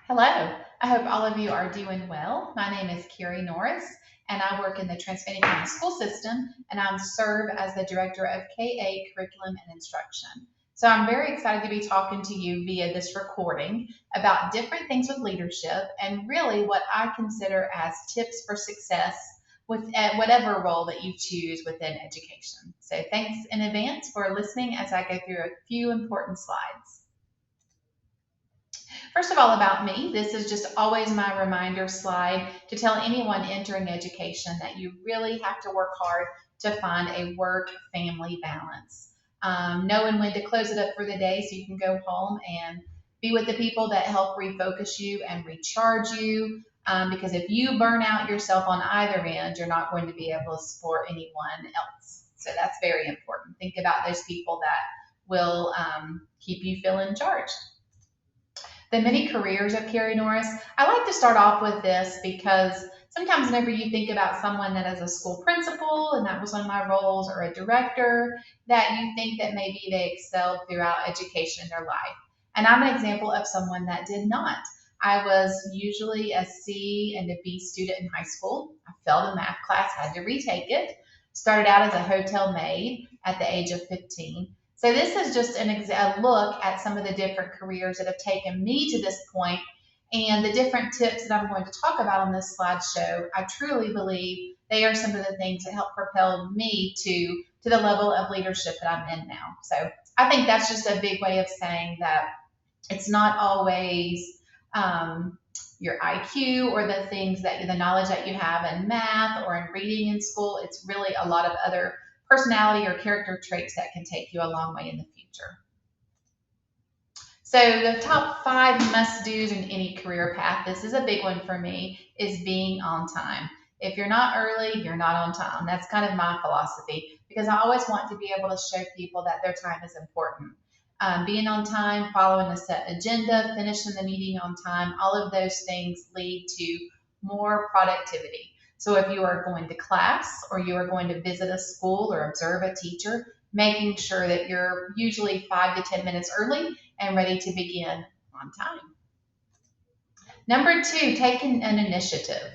Hello. I hope all of you are doing well. My name is Carrie Norris, and I work in the Transylvania County School System, and I serve as the Director of KA Curriculum and Instruction. So I'm very excited to be talking to you via this recording about different things with leadership and really what I consider as tips for success with at whatever role that you choose within education. So thanks in advance for listening as I go through a few important slides. First of all, about me, this is just always my reminder slide to tell anyone entering education that you really have to work hard to find a work family balance. Knowing when to close it up for the day so you can go home and be with the people that help refocus you and recharge you. Because if you burn out yourself on either end, you're not going to be able to support anyone else. So that's very important. Think about those people that will keep you feeling charged. The many careers of Carrie Norris. I like to start off with this because sometimes whenever you think about someone that is a school principal, and that was one of my roles, or a director, that you think that maybe they excelled throughout education in their life. And I'm an example of someone that did not. I was usually a C and a B student in high school. I failed a math class, had to retake it. Started out as a hotel maid at the age of 15. So this is just a look at some of the different careers that have taken me to this point and the different tips that I'm going to talk about on this slideshow. I truly believe they are some of the things that help propel me to the level of leadership that I'm in now. So I think that's just a big way of saying that it's not always your IQ or the things that the knowledge that you have in math or in reading in school. It's really a lot of other personality or character traits that can take you a long way in the future. So the top 5 must-dos in any career path, this is a big one for me, is being on time. If you're not early, you're not on time. That's kind of my philosophy because I always want to be able to show people that their time is important. Being on time, following a set agenda, finishing the meeting on time, all of those things lead to more productivity. So if you are going to class or you are going to visit a school or observe a teacher, making sure that you're usually 5 to 10 minutes early and ready to begin on time. Number 2, taking an initiative.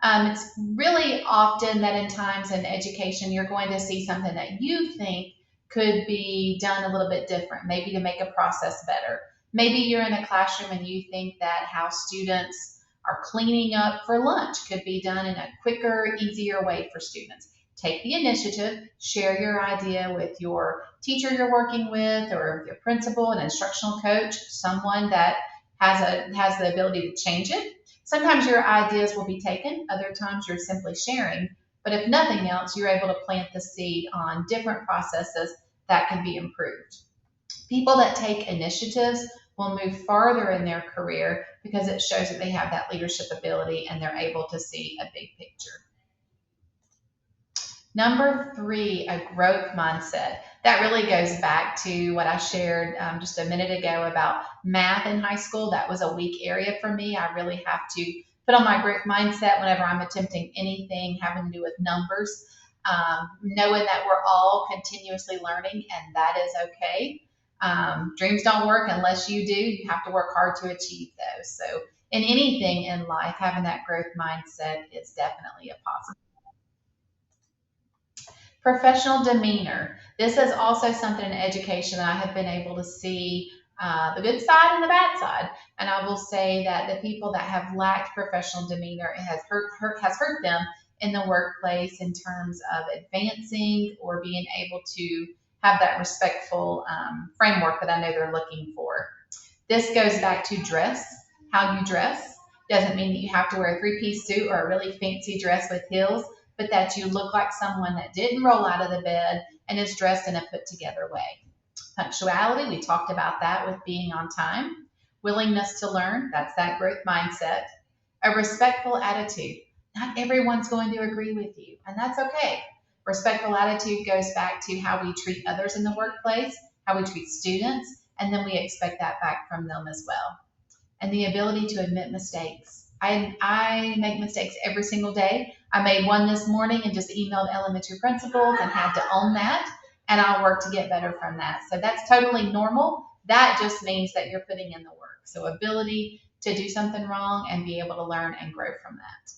It's really often that in times in education, you're going to see something that you think could be done a little bit different, maybe to make a process better. Maybe you're in a classroom and you think that how students are cleaning up for lunch could be done in a quicker, easier way for students. Take the initiative, share your idea with your teacher you're working with or your principal, an instructional coach, someone that has the ability to change it. Sometimes your ideas will be taken, other times you're simply sharing. But if nothing else, you're able to plant the seed on different processes that can be improved. People that take initiatives will move farther in their career because it shows that they have that leadership ability and they're able to see a big picture. Number 3, a growth mindset. That really goes back to what I shared just a minute ago about math in high school. That was a weak area for me. I really have to put on my growth mindset whenever I'm attempting anything having to do with numbers, knowing that we're all continuously learning and that is okay. Dreams don't work unless you do. You have to work hard to achieve those. So in anything in life, having that growth mindset is definitely a positive. Professional demeanor. This is also something in education that I have been able to see the good side and the bad side. And I will say that the people that have lacked professional demeanor, it has hurt them in the workplace in terms of advancing or being able to have that respectful framework that I know they're looking for. This goes back to dress, how you dress. Doesn't mean that you have to wear a 3-piece suit or a really fancy dress with heels, but that you look like someone that didn't roll out of the bed and is dressed in a put together way. Punctuality, we talked about that with being on time. Willingness to learn, that's that growth mindset. A respectful attitude. Not everyone's going to agree with you, and that's okay. Respectful attitude goes back to how we treat others in the workplace, how we treat students, and then we expect that back from them as well. And the ability to admit mistakes. I make mistakes every single day. I made one this morning and just emailed elementary principals and had to own that. And I'll work to get better from that. So that's totally normal. That just means that you're putting in the work. So ability to do something wrong and be able to learn and grow from that.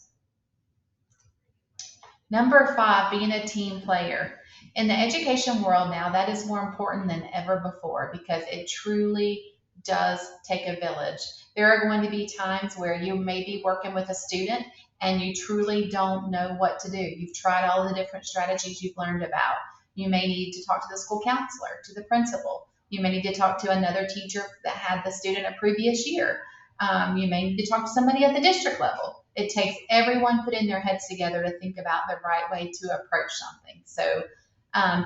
Number 5, being a team player. In the education world now, that is more important than ever before because it truly does take a village. There are going to be times where you may be working with a student and you truly don't know what to do. You've tried all the different strategies you've learned about. You may need to talk to the school counselor, to the principal. You may need to talk to another teacher that had the student a previous year. You may need to talk to somebody at the district level. It takes everyone putting their heads together to think about the right way to approach something. So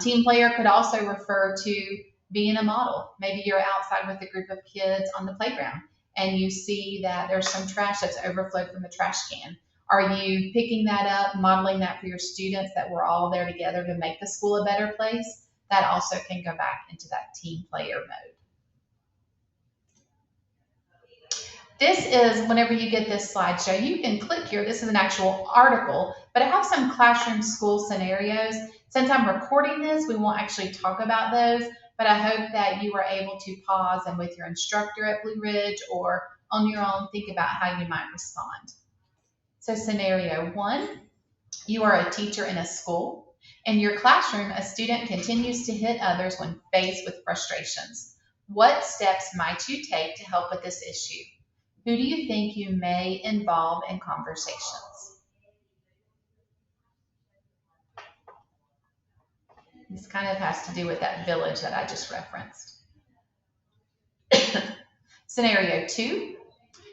team player could also refer to being a model. Maybe you're outside with a group of kids on the playground and you see that there's some trash that's overflowed from the trash can. Are you picking that up, modeling that for your students that we're all there together to make the school a better place? That also can go back into that team player mode. This is, whenever you get this slideshow, you can click here. This is an actual article, but I have some classroom school scenarios. Since I'm recording this, we won't actually talk about those, but I hope that you were able to pause and with your instructor at Blue Ridge or on your own, think about how you might respond. So scenario 1, you are a teacher in a school. In your classroom, a student continues to hit others when faced with frustrations. What steps might you take to help with this issue? Who do you think you may involve in conversations? This kind of has to do with that village that I just referenced. Scenario 2,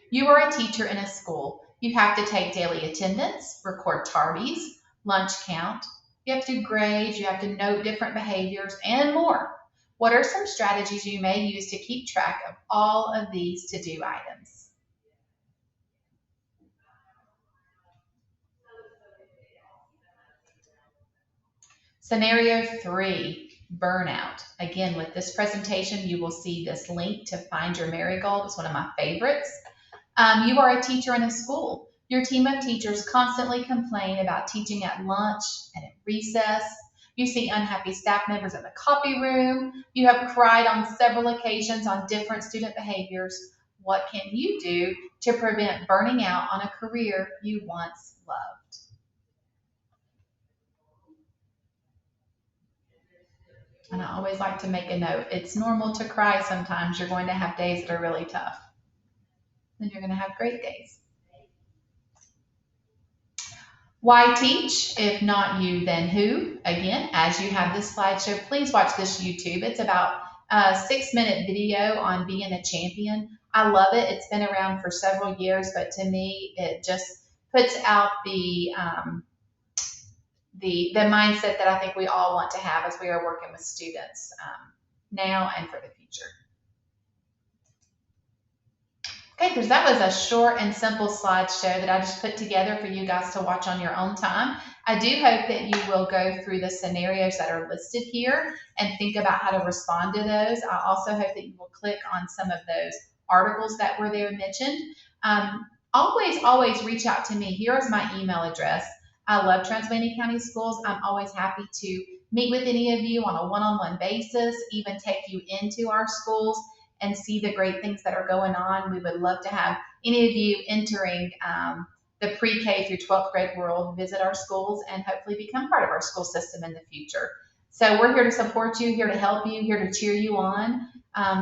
you are a teacher in a school. You have to take daily attendance, record tardies, lunch count. You have to grade, you have to note different behaviors, and more. What are some strategies you may use to keep track of all of these to-do items? Scenario 3, burnout. Again, with this presentation, you will see this link to Find Your Marigold. It's one of my favorites. You are a teacher in a school. Your team of teachers constantly complain about teaching at lunch and at recess. You see unhappy staff members in the copy room. You have cried on several occasions on different student behaviors. What can you do to prevent burning out on a career you once loved? And I always like to make a note. It's normal to cry sometimes. You're going to have days that are really tough. Then you're going to have great days. Why teach? If not you, then who? Again, as you have this slideshow, please watch this YouTube. It's about a 6-minute video on being a champion. I love it. It's been around for several years, but to me, it just puts out the mindset that I think we all want to have as we are working with students now and for the future. Okay, so that was a short and simple slideshow that I just put together for you guys to watch on your own time. I do hope that you will go through the scenarios that are listed here and think about how to respond to those. I also hope that you will click on some of those articles that were there mentioned. Always reach out to me. Here is my email address. I love Transylvania County Schools. I'm always happy to meet with any of you on a one-on-one basis, even take you into our schools and see the great things that are going on. We would love to have any of you entering the pre-K through 12th grade world visit our schools and hopefully become part of our school system in the future. So we're here to support you, here to help you, here to cheer you on.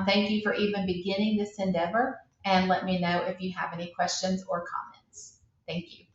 Thank you for even beginning this endeavor, and let me know if you have any questions or comments. Thank you.